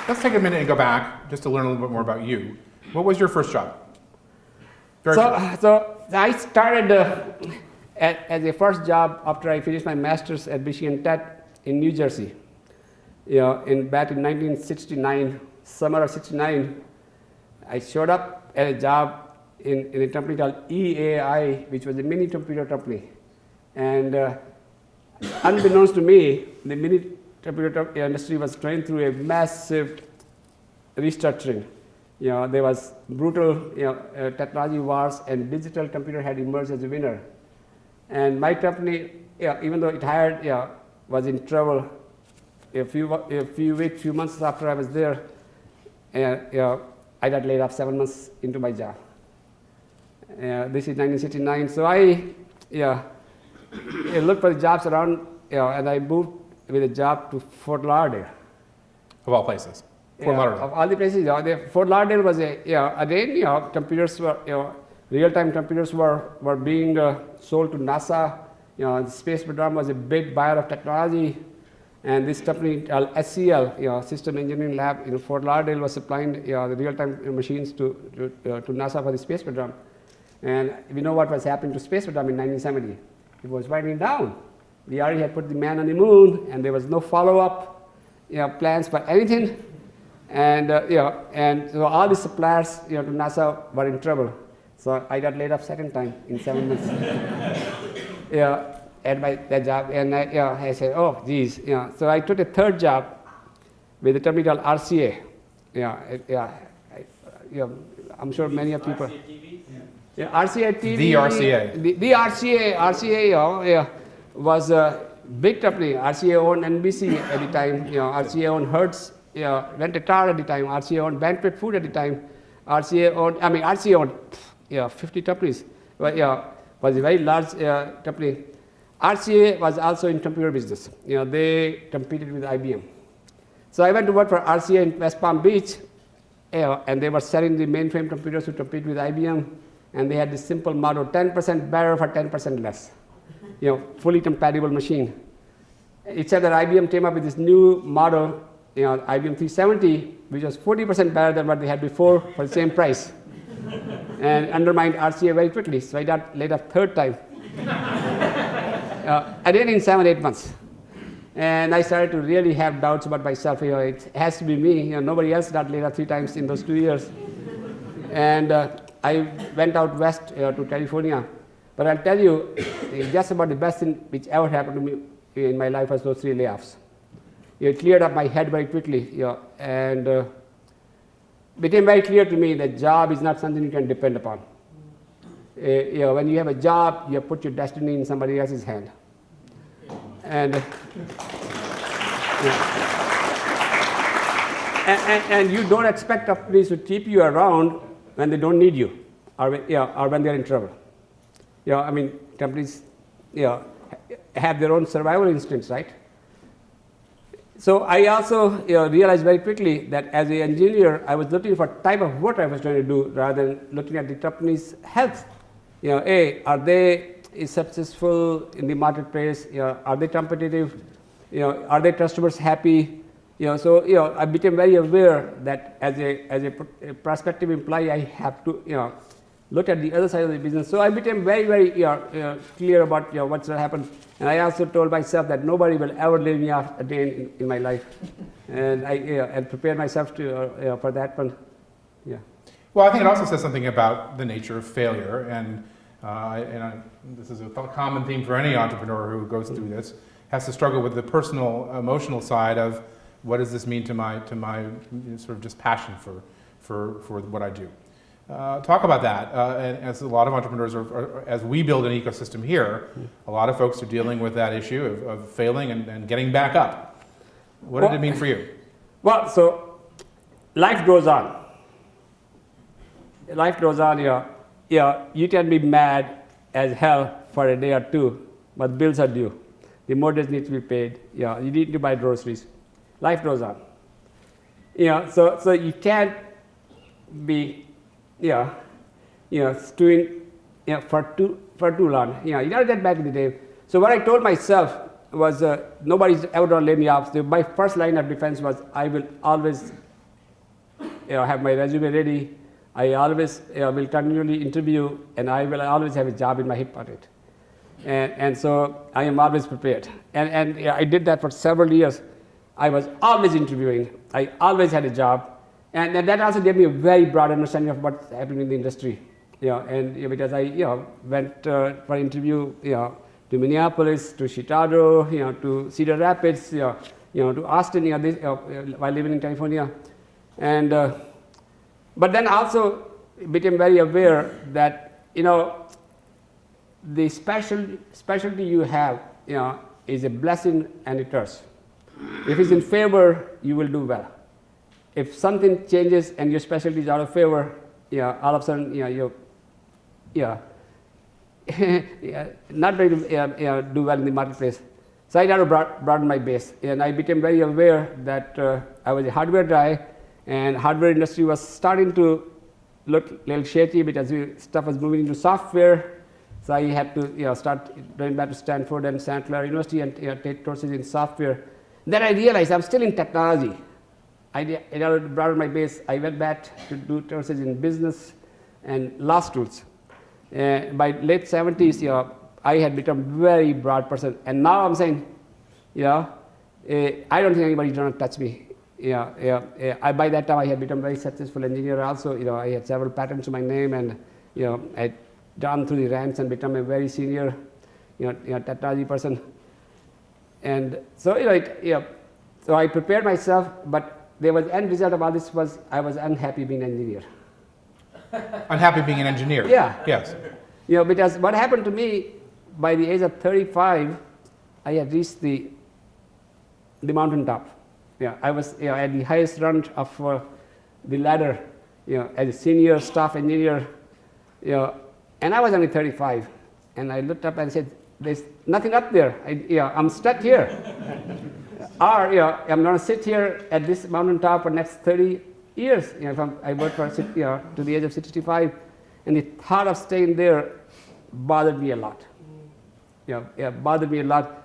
Let's take a minute and go back just to learn a little bit more about you. What was your first job? So I started as a first job after I finished my master's at Michigan Tech in New Jersey. Back in 1969, summer of '69, I showed up at a job in a company called EAI, which was a mini computer company. And unbeknownst to me, the mini computer industry was going through a massive restructuring. There was brutal technology wars, and digital computer had emerged as a winner. And my company, even though it hired, was in trouble. A few months after I was there, I got laid off 7 months into my job. This is 1969. So I looked for the jobs around, and I moved with a job to Fort Lauderdale. Of all places. Fort Lauderdale. Of all the places, Fort Lauderdale was again, computers were, real-time computers were being sold to NASA. The space program was a big buyer of technology, and this company called SEL, System Engineering Lab in Fort Lauderdale, was supplying the real-time machines to NASA for the space program. And we know what was happening to space program in 1970. It was winding down. We already had put the man on the moon, and there was no follow-up plans for anything. And and so all the suppliers to NASA were in trouble. So I got laid off second time in 7 months. At that job, and I said, oh, geez. So I took a third job with a company called RCA. I'm sure many of people. RCA TV. The RCA. The RCA was a big company. RCA owned NBC at the time. RCA owned Hertz. Rent a car at the time. RCA owned Banquet Food at the time. RCA owned 50 companies. But was a very large company. RCA was also in computer business. They competed with IBM. So I went to work for RCA in West Palm Beach, and they were selling the mainframe computers to compete with IBM. And they had this simple motto: 10% better for 10% less. Fully compatible machine. It said that IBM came up with this new model, IBM 370, which was 40% better than what they had before for the same price, and undermined RCA very quickly. So I got laid off third time. I did in 7-8 months. And I started to really have doubts about myself. It has to be me. Nobody else got laid off 3 times in those 2 years. And I went out west to California. But I'll tell you, just about the best thing which ever happened to me in my life was those 3 layoffs. It cleared up my head very quickly, and became very clear to me that job is not something you can depend upon. When you have a job, you have put your destiny in somebody else's hand. And and you don't expect companies to keep you around when they don't need you, or when they're in trouble. Companies have their own survival instincts, right? So I also realized very quickly that as an engineer, I was looking for type of work I was trying to do rather than looking at the company's health. Are they successful in the marketplace? Are they competitive? Are their customers happy? I became very aware that as a prospective employee, I have to look at the other side of the business. So I became very, very clear about what's going to happen. And I also told myself that nobody will ever lay me off again in my life. And I prepared myself to for that one. Yeah. Well, I think it also says something about the nature of failure, and this is a common theme for any entrepreneur who goes through this, has to struggle with the personal, emotional side of what does this mean to my sort of just passion for what I do. Talk about that, and as a lot of entrepreneurs as we build an ecosystem here, a lot of folks are dealing with that issue of failing and getting back up. What did it mean for you? Well, so life goes on. Life goes on, you can be mad as hell for a day or two, but bills are due. The mortgage needs to be paid. You need to buy groceries. Life goes on. So you can't be stewing for too long. You gotta get back in the day. So what I told myself was nobody's ever gonna lay me off. So my first line of defense was I will always have my resume ready. I always will continually interview, and I will always have a job in my hip pocket. And so I am always prepared. And I did that for several years. I was always interviewing. I always had a job. And that also gave me a very broad understanding of what's happening in the industry. Because I went for interview to Minneapolis, to Chicago, to Cedar Rapids, to Austin, while living in California. And but then also became very aware that the specialty you have is a blessing and a curse. If it's in favor, you will do well. If something changes and your specialty is out of favor, all of a sudden not going to do well in the marketplace. So I got to broaden my base, and I became very aware that I was a hardware guy, and hardware industry was starting to look a little shaky because stuff was moving into software. So I had to start going back to Stanford and Santa Clara University and take courses in software. Then I realized I'm still in technology. I got to broaden my base. I went back to do courses in business and law schools. By late 70s, I had become a very broad person. And now I'm saying, I don't think anybody's going to touch me. By that time, I had become a very successful engineer also. I had several patents to my name, and I had gone through the ranks and become a very senior technology person. And so, so I prepared myself, but the end result of all this was I was unhappy being an engineer. Unhappy being an engineer? Yeah. Yes. Because what happened to me, by the age of 35, I had reached the mountaintop. I was at the highest rung of the ladder, as a senior staff engineer, and I was only 35. And I looked up and said, there's nothing up there. I'm stuck here. Or I'm going to sit here at this mountaintop for the next 30 years. If I work for to the age of 65, and the thought of staying there bothered me a lot. Bothered me a lot.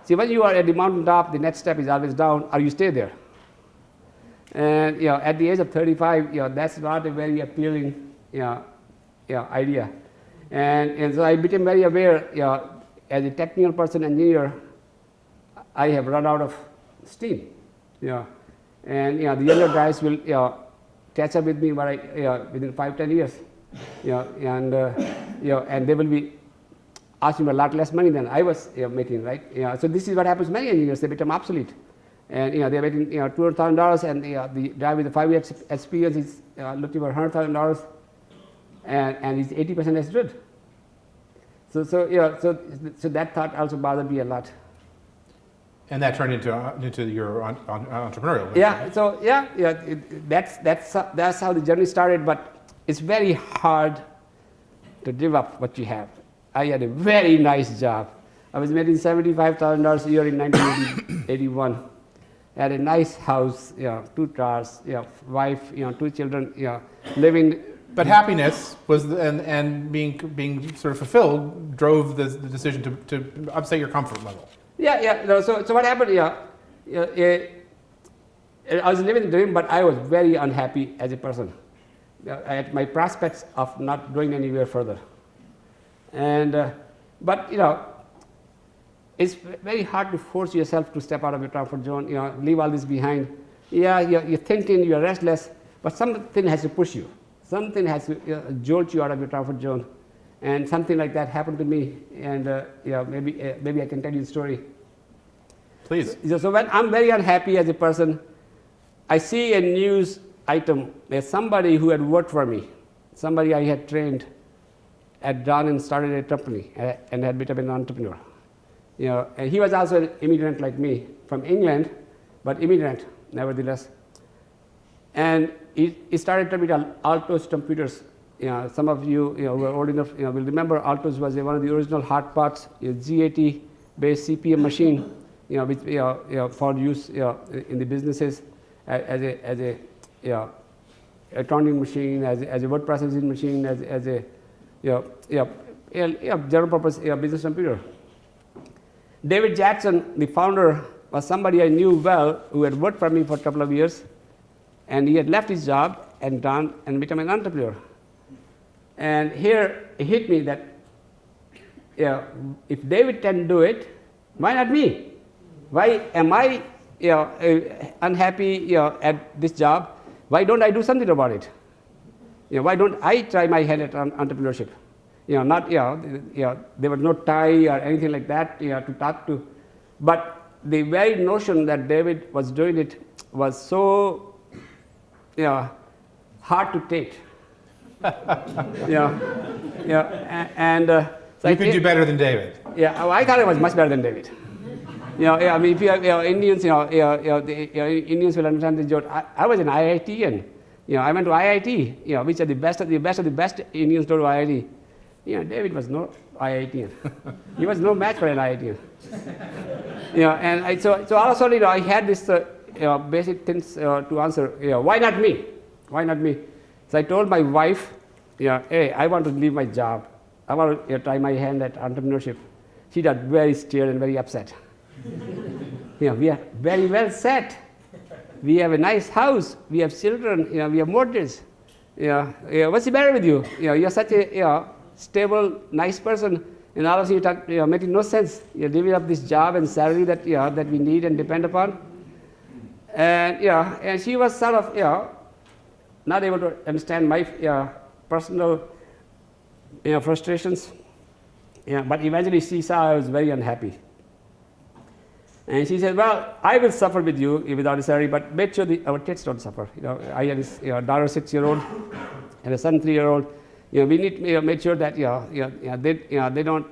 See, when you are at the mountaintop, the next step is always down, or you stay there. And at the age of 35, that's not a very appealing idea. And so I became very aware, as a technical person, engineer, I have run out of steam. And the younger guys will catch up with me within 5-10 years. And they will be asking for a lot less money than I was making, right? So this is what happens to many engineers. They become obsolete. And they're making $200,000, and the guy with the 5 years experience is looking for $100,000, and he's 80% as good. So that thought also bothered me a lot. And that turned into your entrepreneurial. Yeah. Right? So that's how the journey started. But it's very hard to give up what you have. I had a very nice job. I was making $75,000 a year in 1981. I had a nice house, 2 cars, wife, 2 children, living. But happiness was and being sort of fulfilled drove the decision to upset your comfort level. Yeah. So what happened? I was living the dream, but I was very unhappy as a person. I had my prospects of not going anywhere further. And but it's very hard to force yourself to step out of your comfort zone. Leave all this behind. You're thinking, you're restless, but something has to push you. Something has to jolt you out of your comfort zone. And something like that happened to me. And maybe I can tell you the story. Please. So when I'm very unhappy as a person, I see a news item. There's somebody who had worked for me, somebody I had trained, had gone and started a company and had become an entrepreneur. And he was also an immigrant like me, from England, but immigrant nevertheless. And he started to build Altos computers. Some of you, who are old enough will remember Altos was one of the original hot pots, G80-based CPM machine, which for use in the businesses as a accounting machine, as a word processing machine, as a general purpose business computer. David Jackson, the founder, was somebody I knew well who had worked for me for a couple of years. and he had left his job and done and become an entrepreneur. And here it hit me that if David can do it, why not me? Why am I unhappy at this job? Why don't I do something about it? Why don't I try my hand at entrepreneurship? There was no tie or anything like that to talk to. But the very notion that David was doing it was so hard to take. So you could do better than David. Yeah, I thought I was much better than David. I mean, if you Indians, Indians will understand this joke. I was an IITian. I went to IIT, which are the best of the best Indians go to IIT. David was no IITian. He was no match for an IITian. So all of a sudden, I had this basic things to answer. Why not me? Why not me? So I told my wife, hey, I want to leave my job. I want to try my hand at entrepreneurship. She got very scared and very upset. We are very well set. We have a nice house. We have children. We have mortgage. What's the matter with you? You're such a stable, nice person, and all of you talk, making no sense. You're giving up this job and salary that that we need and depend upon. And she was sort of not able to understand my personal frustrations. But eventually she saw I was very unhappy. And she said, well, I will suffer with you without a salary, but make sure our kids don't suffer. I had this daughter 6-year-old and a son 3-year-old. We need to make sure that they don't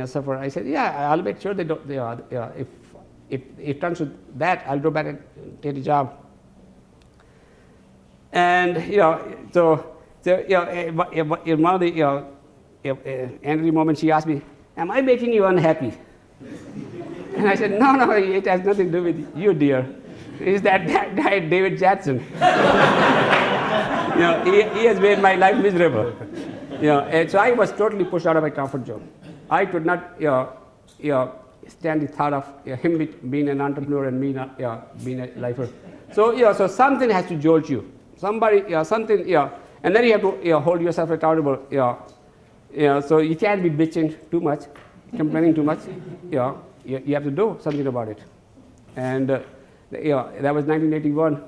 suffer. I said, yeah, I'll make sure they don't. If it comes to that, I'll go back and take a job. And in one of the angry moments, she asked me, am I making you unhappy? And I said, no, it has nothing to do with you, dear. It's that guy, David Jackson. He has made my life miserable. And so I was totally pushed out of my comfort zone. I could not stand the thought of him being an entrepreneur and me not being a lifer. So so something has to jolt you. Somebody, something, and then you have to hold yourself accountable. So you can't be bitching too much, complaining too much. You have to do something about it. And that was 1981.